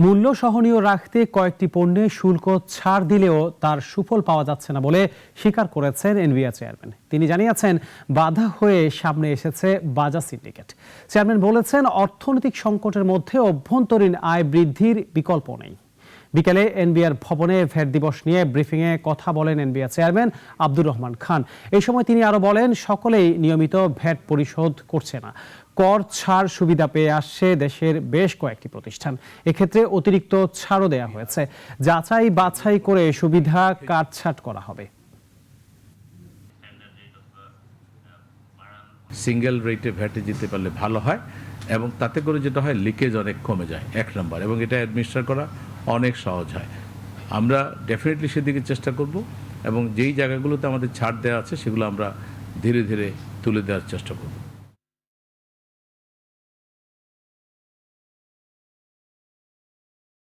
মূল্য সহনীয় রাখতে কয়েকটি পণ্যে শুল্ক ছাড় দিলেও তার সুফল পাওয়া যাচ্ছে না বলে স্বীকার করেছেন এনবিআর চেয়ারম্যান। তিনি জানিয়েছেন, বাধা হয়ে সামনে এসেছে বাজাজ সিন্ডিকেট। চেয়ারম্যান বলেছেন, অর্থনৈতিক সংকটের মধ্যে অভ্যন্তরীণ আয় বৃদ্ধির বিকল্প নেই। বিকেলে এনবিআর ভবনে ভ্যাট দিবস নিয়ে ব্রিফিংয়ে কথা বলেন এনবিআর চেয়ারম্যান আব্দুর রহমান খান। এই সময় তিনি আরো বলেন, সকলেই নিয়মিত ভ্যাট পরিশোধ করছে না। কর ছাড় সুবিধা পেয়ে আসছে দেশের বেশ কয়েকটি প্রতিষ্ঠান। এক্ষেত্রে অতিরিক্ত ছাড়ও দেওয়া হয়েছে। যাচাই বাছাই করে সুবিধা কাটছাঁট করা হবে। সিঙ্গেল রেটে ভ্যাটে যেতে পারলে ভালো হয়, এবং তাতে করে যেটা হয়, লিকেজ অনেক কমে যায়, এক নম্বর, এবং এটা অ্যাডমিনিস্ট্রেট করা অনেক সহজ হয়। আমরা ডেফিনেটলি সেদিকে চেষ্টা করব, এবং যেই জায়গাগুলোতে আমাদের ছাড় দেওয়া আছে সেগুলো আমরা ধীরে ধীরে তুলে দেওয়ার চেষ্টা করব।